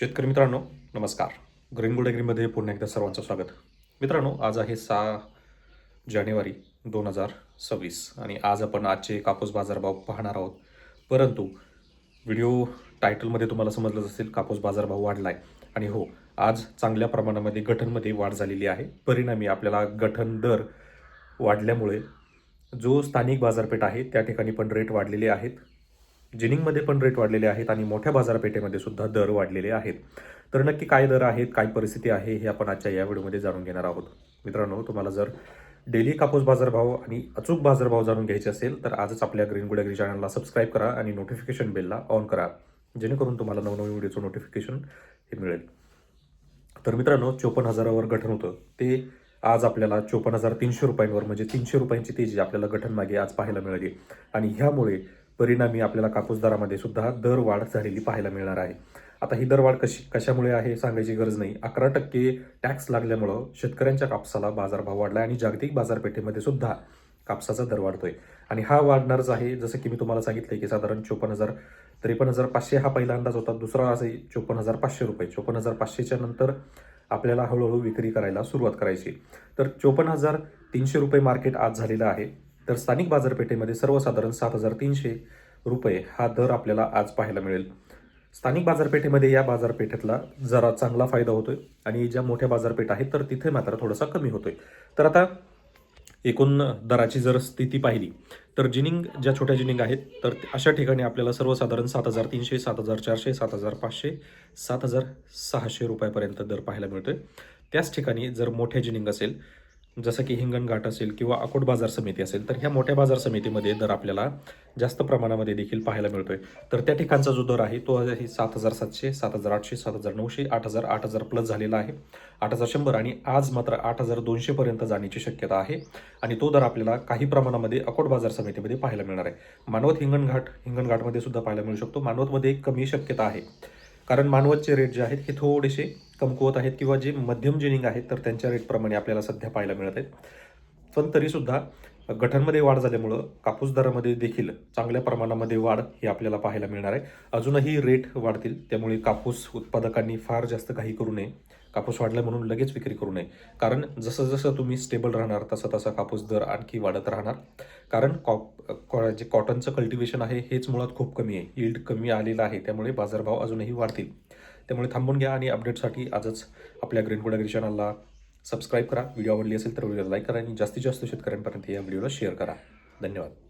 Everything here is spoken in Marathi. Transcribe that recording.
शेतकरी मित्रांनो, नमस्कार. ग्रीन गुड ॲग्रीमध्ये पुन्हा एकदा सर्वांचं स्वागत. मित्रांनो, आज आहे 6 जानेवारी 2026 आणि आज आपण आजचे कापूस बाजारभाव पाहणार आहोत. परंतु व्हिडिओ टायटलमध्ये तुम्हाला समजलंच असेल, कापूस बाजारभाव वाढला आहे. आणि हो, आज चांगल्या प्रमाणामध्ये गठणमध्ये वाढ झालेली आहे. परिणामी आपल्याला गठण दर वाढल्यामुळे जो स्थानिक बाजारपेठ आहे त्या ठिकाणी पण रेट वाढलेले आहेत. जिनिंगमध्ये पण रेट वाढलेले आहेत आणि मोठ्या बाजारपेठेमध्ये सुद्धा दर वाढलेले आहेत. तर नक्की काय दर आहेत, काय परिस्थिती आहे, हे आपण आजच्या या व्हिडिओमध्ये जाणून घेणार आहोत. मित्रांनो, तुम्हाला जर डेली कापूस बाजारभाव आणि अचूक बाजारभाव जाणून घ्यायचे असेल तर आजच आपल्या ग्रीन गुड ॲग्री चॅनलला सबस्क्राईब करा आणि नोटिफिकेशन बेलला ऑन करा, जेणेकरून तुम्हाला नवनवीन व्हिडिओचं नोटिफिकेशन हे मिळेल. तर मित्रांनो, 54,000वर गठण होतं ते आज आपल्याला 54,300 रुपयांवर, म्हणजे 300 रुपयांची तेजी आपल्याला गठण मागे आज पाहायला मिळाली. आणि ह्यामुळे परिणामी आपल्याला कापूस दरामध्ये सुद्धा दरवाढ झालेली पाहायला मिळणार आहे. आता ही दरवाढ कशामुळे आहे सांगायची गरज नाही. 11% टॅक्स लागल्यामुळं शेतकऱ्यांच्या कापसाला बाजारभाव वाढला आणि जागतिक बाजारपेठेमध्ये सुद्धा कापसाचा दर वाढतोय. आणि हा वाढणारच आहे. जसं की मी तुम्हाला सांगितलंय की साधारण 53,500 हा पहिला अंदाज होता. दुसरा असे 54,500 रुपये. 54,500च्या नंतर आपल्याला हळूहळू विक्री करायला सुरुवात करायची. तर 54,300 रुपये मार्केट आज झालेलं आहे. तर स्थानिक बाजारपेठेमध्ये सर्वसाधारण 7,300 रुपये हा दर आपल्याला आज पाहायला मिळेल. स्थानिक बाजारपेठेमध्ये या बाजारपेठेतला जरा चांगला फायदा होतोय आणि ज्या मोठ्या बाजारपेठ आहेत तर तिथे मात्र थोडासा कमी होतोय. तर आता एकूण दराची जर स्थिती पाहिली तर ज्या छोट्या जिनिंग आहेत तर अशा ठिकाणी आपल्याला सर्वसाधारण 7,300, 7,400, 7,500, 7,600 रुपयापर्यंत दर पाहायला मिळतोय. त्याच ठिकाणी जर मोठ्या जिनिंग असेल, जसं की हिंगणघाट असेल किंवा अकोट बाजार समिती असेल, तर ह्या मोठ्या बाजार समितीमध्ये दर आपल्याला जास्त प्रमाणामध्ये देखील पाहायला मिळतोय. तर त्या ठिकाणचा जो दर आहे तो आहे 7,700, 7,800, 7,900, 8,000, 8,000 प्लस झालेला आहे, 8,100 आणि आज मात्र 8,200 पर्यंत जाण्याची शक्यता आहे. आणि तो दर आपल्याला काही प्रमाणामध्ये अकोट बाजार समितीमध्ये पाहायला मिळणार आहे. मानवत हिंगणघाटमध्ये सुद्धा पाहायला मिळू शकतो. मानवतमध्ये एक कमी शक्यता आहे, कारण मानवतचे रेट जे आहेत हे थोडेसे कमकुवत आहेत किंवा जे मध्यम जिनिंग आहेत तर त्यांच्या रेटप्रमाणे आपल्याला सध्या पाहायला मिळत आहेत. पण तरीसुद्धा गठणमध्ये वाढ झाल्यामुळं कापूस दरामध्ये देखील चांगल्या प्रमाणामध्ये वाढ ही आपल्याला पाहायला मिळणार आहे. अजूनही रेट वाढतील, त्यामुळे कापूस उत्पादकांनी फार जास्त काही करू नये. कापूस वाढला म्हणून लगेच विक्री करू नये, कारण जसं जसं तुम्ही स्टेबल राहणार तसा तसा कापूस दर आणखी वाढत राहणार. कारण जे कॉटनचं कल्टिवेशन आहे हेच मुळात खूप कमी आहे, यील्ड कमी आलेला आहे, त्यामुळे बाजारभाव अजूनही वाढतील. त्यामुळे थांबून घ्या आणि अपडेटसाठी आजच आपल्या ग्रीन गुड ॲग्री चॅनलला सबस्क्राईब करा. व्हिडिओ आवडली असेल तर व्हिडिओला लाईक करा आणि जास्तीत जास्त शेतकऱ्यांपर्यंत या व्हिडिओला शेअर करा. धन्यवाद.